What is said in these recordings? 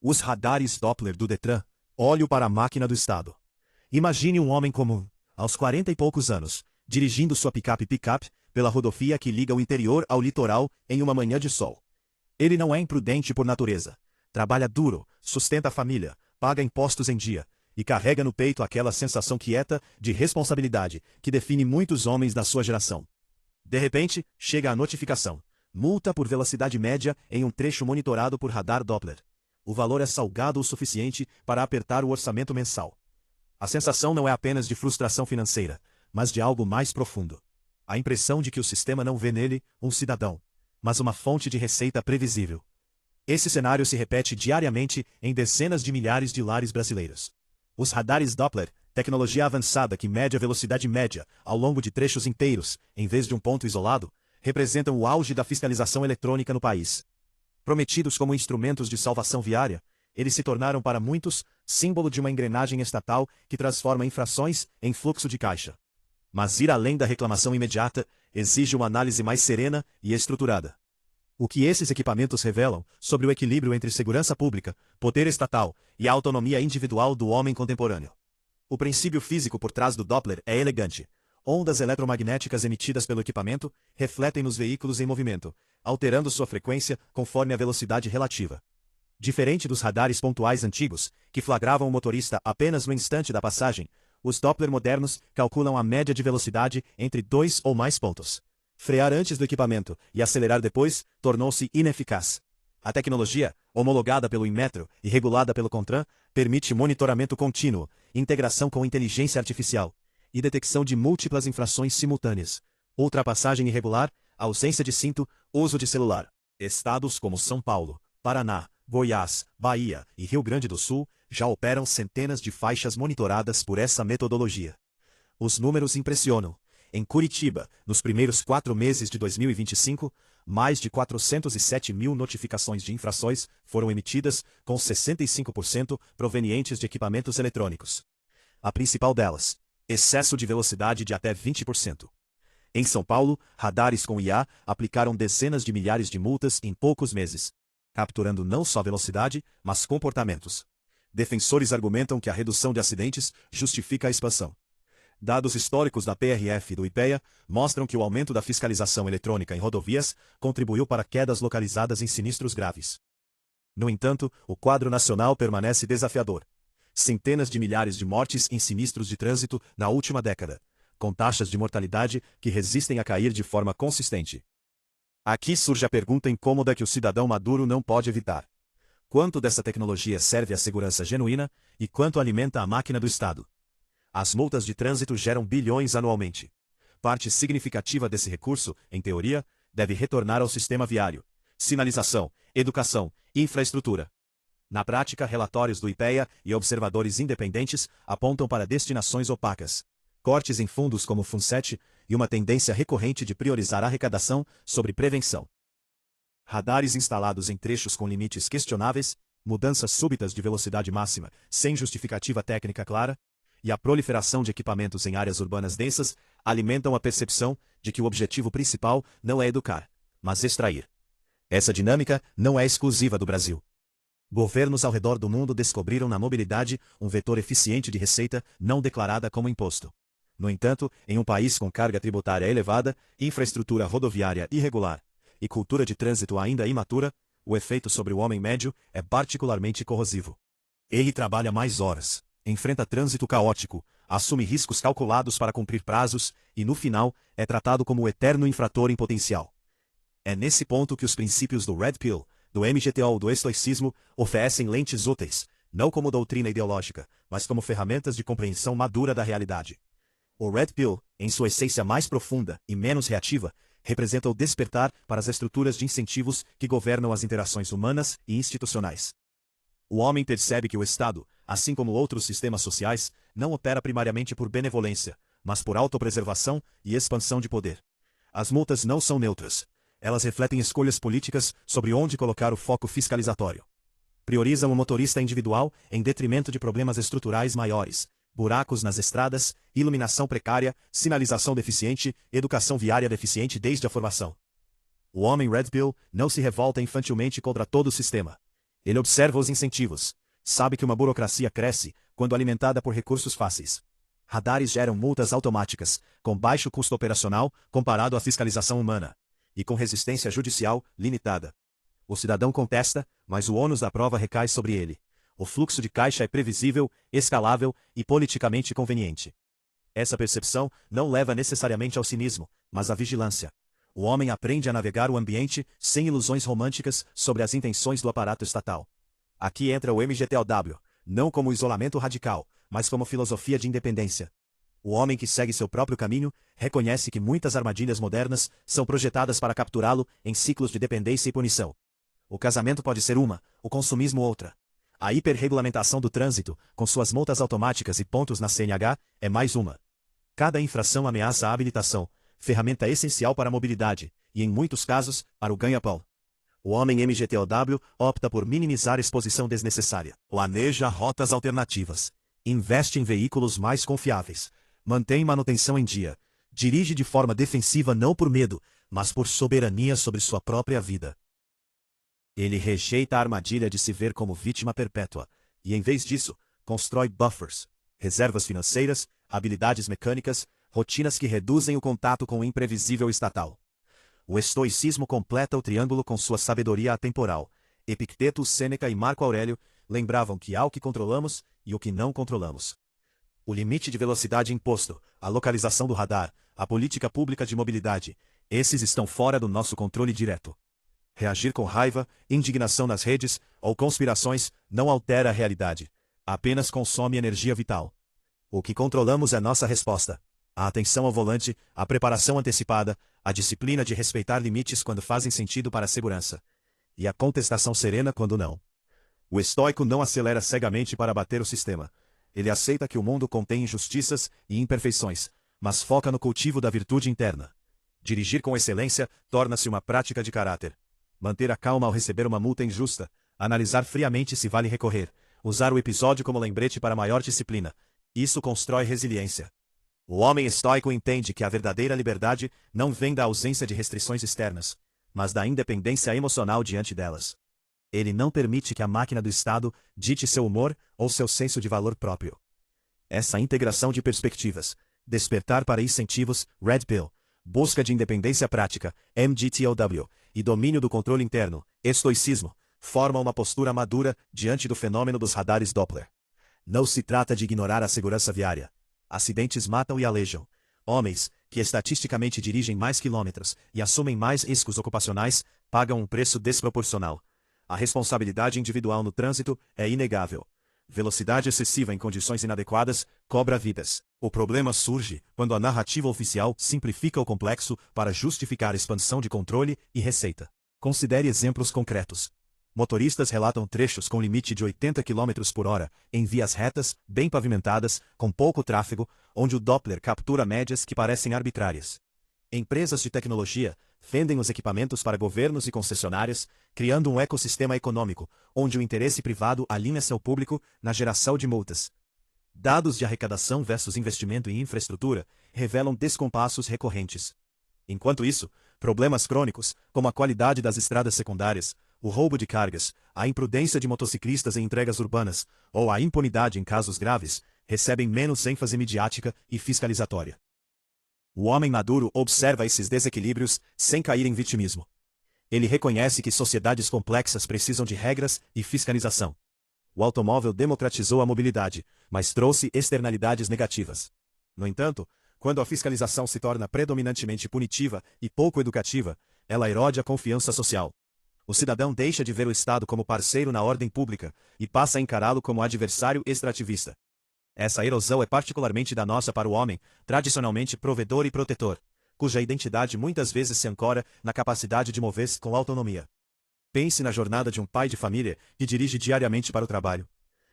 Os radares Doppler do Detran. Olho para a máquina do Estado. Imagine um homem comum, aos 40 e poucos anos, dirigindo sua picape pela rodovia que liga o interior ao litoral em uma manhã de sol. Ele não é imprudente por natureza. Trabalha duro, sustenta a família, paga impostos em dia e carrega no peito aquela sensação quieta de responsabilidade que define muitos homens da sua geração. De repente, chega a notificação. Multa por velocidade média em um trecho monitorado por radar Doppler. O valor é salgado o suficiente para apertar o orçamento mensal. A sensação não é apenas de frustração financeira, mas de algo mais profundo. A impressão de que o sistema não vê nele um cidadão, mas uma fonte de receita previsível. Esse cenário se repete diariamente em dezenas de milhares de lares brasileiros. Os radares Doppler, tecnologia avançada que mede a velocidade média ao longo de trechos inteiros, em vez de um ponto isolado, representam o auge da fiscalização eletrônica no país. Prometidos como instrumentos de salvação viária, eles se tornaram para muitos símbolo de uma engrenagem estatal que transforma infrações em fluxo de caixa. Mas ir além da reclamação imediata exige uma análise mais serena e estruturada. O que esses equipamentos revelam sobre o equilíbrio entre segurança pública, poder estatal e a autonomia individual do homem contemporâneo? O princípio físico por trás do Doppler é elegante. Ondas eletromagnéticas emitidas pelo equipamento refletem nos veículos em movimento, alterando sua frequência conforme a velocidade relativa. Diferente dos radares pontuais antigos, que flagravam o motorista apenas no instante da passagem, os Doppler modernos calculam a média de velocidade entre dois ou mais pontos. Frear antes do equipamento e acelerar depois tornou-se ineficaz. A tecnologia, homologada pelo Inmetro e regulada pelo CONTRAN, permite monitoramento contínuo, integração com inteligência artificial e detecção de múltiplas infrações simultâneas. Ultrapassagem irregular, ausência de cinto, uso de celular. Estados como São Paulo, Paraná, Goiás, Bahia e Rio Grande do Sul já operam centenas de faixas monitoradas por essa metodologia. Os números impressionam. Em Curitiba, nos primeiros 4 meses de 2025, mais de 407 mil notificações de infrações foram emitidas, com 65% provenientes de equipamentos eletrônicos. A principal delas, excesso de velocidade de até 20%. Em São Paulo, radares com IA aplicaram dezenas de milhares de multas em poucos meses, capturando não só velocidade, mas comportamentos. Defensores argumentam que a redução de acidentes justifica a expansão. Dados históricos da PRF e do IPEA mostram que o aumento da fiscalização eletrônica em rodovias contribuiu para quedas localizadas em sinistros graves. No entanto, o quadro nacional permanece desafiador. Centenas de milhares de mortes em sinistros de trânsito na última década, com taxas de mortalidade que resistem a cair de forma consistente. Aqui surge a pergunta incômoda que o cidadão maduro não pode evitar. Quanto dessa tecnologia serve à segurança genuína e quanto alimenta a máquina do Estado? As multas de trânsito geram bilhões anualmente. Parte significativa desse recurso, em teoria, deve retornar ao sistema viário, sinalização, educação e infraestrutura. Na prática, relatórios do IPEA e observadores independentes apontam para destinações opacas, cortes em fundos como o FUNSET e uma tendência recorrente de priorizar a arrecadação sobre prevenção. Radares instalados em trechos com limites questionáveis, mudanças súbitas de velocidade máxima sem justificativa técnica clara, e a proliferação de equipamentos em áreas urbanas densas alimentam a percepção de que o objetivo principal não é educar, mas extrair. Essa dinâmica não é exclusiva do Brasil. Governos ao redor do mundo descobriram na mobilidade um vetor eficiente de receita não declarada como imposto. No entanto, em um país com carga tributária elevada, infraestrutura rodoviária irregular e cultura de trânsito ainda imatura, o efeito sobre o homem médio é particularmente corrosivo. Ele trabalha mais horas, enfrenta trânsito caótico, assume riscos calculados para cumprir prazos e, no final, é tratado como o eterno infrator em potencial. É nesse ponto que os princípios do Red Pill, do MGTO ou do estoicismo oferecem lentes úteis, não como doutrina ideológica, mas como ferramentas de compreensão madura da realidade. O Red Pill, em sua essência mais profunda e menos reativa, representa o despertar para as estruturas de incentivos que governam as interações humanas e institucionais. O homem percebe que o Estado, assim como outros sistemas sociais, não opera primariamente por benevolência, mas por autopreservação e expansão de poder. As multas não são neutras. Elas refletem escolhas políticas sobre onde colocar o foco fiscalizatório. Priorizam o motorista individual em detrimento de problemas estruturais maiores, buracos nas estradas, iluminação precária, sinalização deficiente, educação viária deficiente desde a formação. O homem Red Pill não se revolta infantilmente contra todo o sistema. Ele observa os incentivos. Sabe que uma burocracia cresce quando alimentada por recursos fáceis. Radares geram multas automáticas, com baixo custo operacional comparado à fiscalização humana, e com resistência judicial limitada. O cidadão contesta, mas o ônus da prova recai sobre ele. O fluxo de caixa é previsível, escalável e politicamente conveniente. Essa percepção não leva necessariamente ao cinismo, mas à vigilância. O homem aprende a navegar o ambiente sem ilusões românticas sobre as intenções do aparato estatal. Aqui entra o MGTOW, não como isolamento radical, mas como filosofia de independência. O homem que segue seu próprio caminho reconhece que muitas armadilhas modernas são projetadas para capturá-lo em ciclos de dependência e punição. O casamento pode ser uma, o consumismo outra. A hiperregulamentação do trânsito, com suas multas automáticas e pontos na CNH, é mais uma. Cada infração ameaça a habilitação, ferramenta essencial para a mobilidade, e em muitos casos, para o ganha-pão. O homem MGTOW opta por minimizar exposição desnecessária. Planeja rotas alternativas. Investe em veículos mais confiáveis. Mantém manutenção em dia. Dirige de forma defensiva não por medo, mas por soberania sobre sua própria vida. Ele rejeita a armadilha de se ver como vítima perpétua, e em vez disso, constrói buffers, reservas financeiras, habilidades mecânicas, rotinas que reduzem o contato com o imprevisível estatal. O estoicismo completa o triângulo com sua sabedoria atemporal. Epicteto, Sêneca e Marco Aurélio lembravam que há o que controlamos e o que não controlamos. O limite de velocidade imposto, a localização do radar, a política pública de mobilidade, esses estão fora do nosso controle direto. Reagir com raiva, indignação nas redes ou conspirações não altera a realidade, apenas consome energia vital. O que controlamos é nossa resposta. A atenção ao volante, a preparação antecipada, a disciplina de respeitar limites quando fazem sentido para a segurança. E a contestação serena quando não. O estoico não acelera cegamente para bater o sistema. Ele aceita que o mundo contém injustiças e imperfeições, mas foca no cultivo da virtude interna. Dirigir com excelência torna-se uma prática de caráter. Manter a calma ao receber uma multa injusta, analisar friamente se vale recorrer, usar o episódio como lembrete para maior disciplina. Isso constrói resiliência. O homem estoico entende que a verdadeira liberdade não vem da ausência de restrições externas, mas da independência emocional diante delas. Ele não permite que a máquina do Estado dite seu humor ou seu senso de valor próprio. Essa integração de perspectivas, despertar para incentivos, Red Pill, busca de independência prática, MGTOW, e domínio do controle interno, estoicismo, forma uma postura madura diante do fenômeno dos radares Doppler. Não se trata de ignorar a segurança viária. Acidentes matam e aleijam. Homens, que estatisticamente dirigem mais quilômetros e assumem mais riscos ocupacionais, pagam um preço desproporcional. A responsabilidade individual no trânsito é inegável. Velocidade excessiva em condições inadequadas cobra vidas. O problema surge quando a narrativa oficial simplifica o complexo para justificar expansão de controle e receita. Considere exemplos concretos. Motoristas relatam trechos com limite de 80 km por hora, em vias retas, bem pavimentadas, com pouco tráfego, onde o Doppler captura médias que parecem arbitrárias. Empresas de tecnologia vendem os equipamentos para governos e concessionárias, criando um ecossistema econômico, onde o interesse privado alinha seu público na geração de multas. Dados de arrecadação versus investimento em infraestrutura revelam descompassos recorrentes. Enquanto isso, problemas crônicos, como a qualidade das estradas secundárias, o roubo de cargas, a imprudência de motociclistas em entregas urbanas, ou a impunidade em casos graves, recebem menos ênfase midiática e fiscalizatória. O homem maduro observa esses desequilíbrios sem cair em vitimismo. Ele reconhece que sociedades complexas precisam de regras e fiscalização. O automóvel democratizou a mobilidade, mas trouxe externalidades negativas. No entanto, quando a fiscalização se torna predominantemente punitiva e pouco educativa, ela erode a confiança social. O cidadão deixa de ver o Estado como parceiro na ordem pública e passa a encará-lo como adversário extrativista. Essa erosão é particularmente danosa para o homem, tradicionalmente provedor e protetor, cuja identidade muitas vezes se ancora na capacidade de mover-se com autonomia. Pense na jornada de um pai de família que dirige diariamente para o trabalho.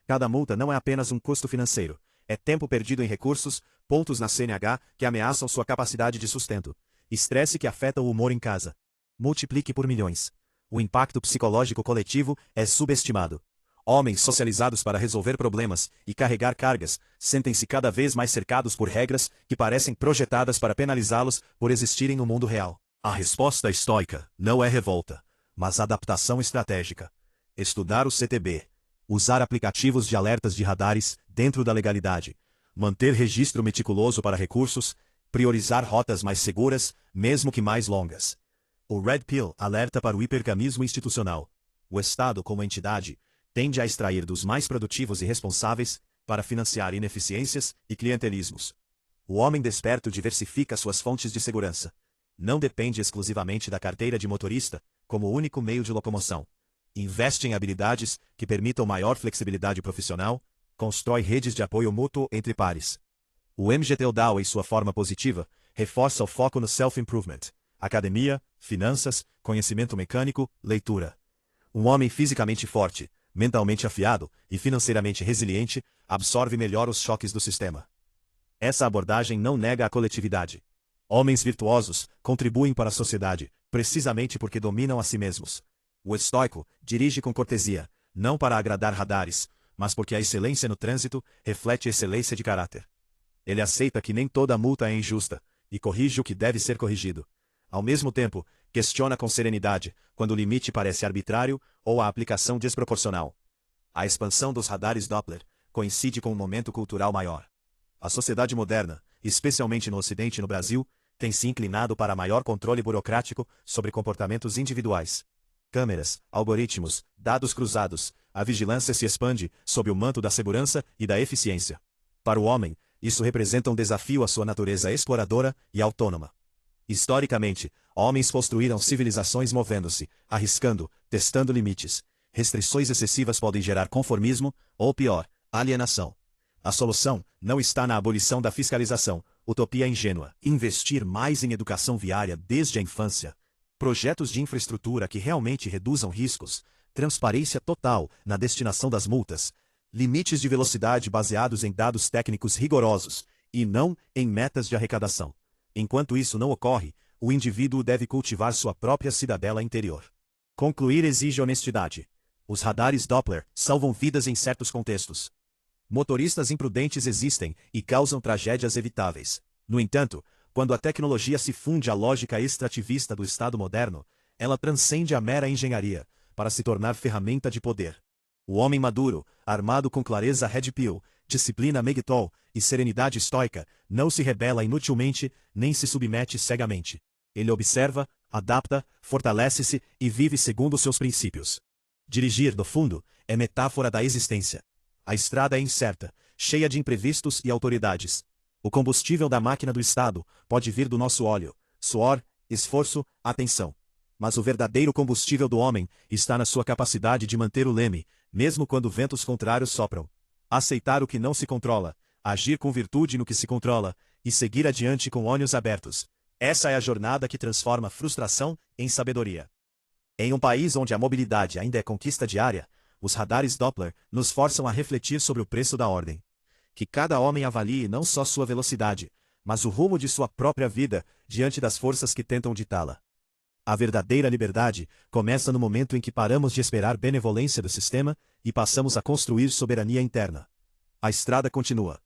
Cada multa não é apenas um custo financeiro, é tempo perdido em recursos, pontos na CNH que ameaçam sua capacidade de sustento, estresse que afeta o humor em casa. Multiplique por milhões. O impacto psicológico coletivo é subestimado. Homens socializados para resolver problemas e carregar cargas sentem-se cada vez mais cercados por regras que parecem projetadas para penalizá-los por existirem no mundo real. A resposta estoica não é revolta, mas adaptação estratégica. Estudar o CTB. Usar aplicativos de alertas de radares, dentro da legalidade. Manter registro meticuloso para recursos. Priorizar rotas mais seguras, mesmo que mais longas. O Red Pill alerta para o hipergamismo institucional. O Estado, como entidade, tende a extrair dos mais produtivos e responsáveis para financiar ineficiências e clientelismos. O homem desperto diversifica suas fontes de segurança. Não depende exclusivamente da carteira de motorista como único meio de locomoção. Investe em habilidades que permitam maior flexibilidade profissional, constrói redes de apoio mútuo entre pares. O MGTOW, em sua forma positiva, reforça o foco no self-improvement, academia, finanças, conhecimento mecânico, leitura. Um homem fisicamente forte, mentalmente afiado e financeiramente resiliente absorve melhor os choques do sistema. Essa abordagem não nega a coletividade. Homens virtuosos contribuem para a sociedade, precisamente porque dominam a si mesmos. O estoico dirige com cortesia, não para agradar radares, mas porque a excelência no trânsito reflete excelência de caráter. Ele aceita que nem toda multa é injusta, e corrige o que deve ser corrigido. Ao mesmo tempo, questiona com serenidade quando o limite parece arbitrário ou a aplicação desproporcional. A expansão dos radares Doppler coincide com um momento cultural maior. A sociedade moderna, especialmente no Ocidente e no Brasil, tem se inclinado para maior controle burocrático sobre comportamentos individuais. Câmeras, algoritmos, dados cruzados, a vigilância se expande sob o manto da segurança e da eficiência. Para o homem, isso representa um desafio à sua natureza exploradora e autônoma. Historicamente, homens construíram civilizações movendo-se, arriscando, testando limites. Restrições excessivas podem gerar conformismo, ou pior, alienação. A solução não está na abolição da fiscalização, utopia ingênua. Investir mais em educação viária desde a infância. Projetos de infraestrutura que realmente reduzam riscos. Transparência total na destinação das multas. Limites de velocidade baseados em dados técnicos rigorosos, e não em metas de arrecadação. Enquanto isso não ocorre, o indivíduo deve cultivar sua própria cidadela interior. Concluir exige honestidade. Os radares Doppler salvam vidas em certos contextos. Motoristas imprudentes existem e causam tragédias evitáveis. No entanto, quando a tecnologia se funde à lógica extrativista do Estado moderno, ela transcende a mera engenharia, para se tornar ferramenta de poder. O homem maduro, armado com clareza Red Pill, disciplina Megitol e serenidade estoica, não se rebela inutilmente, nem se submete cegamente. Ele observa, adapta, fortalece-se e vive segundo seus princípios. Dirigir, no fundo, é metáfora da existência. A estrada é incerta, cheia de imprevistos e autoridades. O combustível da máquina do Estado pode vir do nosso óleo, suor, esforço, atenção. Mas o verdadeiro combustível do homem está na sua capacidade de manter o leme, mesmo quando ventos contrários sopram. Aceitar o que não se controla, agir com virtude no que se controla, e seguir adiante com olhos abertos. Essa é a jornada que transforma frustração em sabedoria. Em um país onde a mobilidade ainda é conquista diária, os radares Doppler nos forçam a refletir sobre o preço da ordem. Que cada homem avalie não só sua velocidade, mas o rumo de sua própria vida diante das forças que tentam ditá-la. A verdadeira liberdade começa no momento em que paramos de esperar benevolência do sistema e passamos a construir soberania interna. A estrada continua.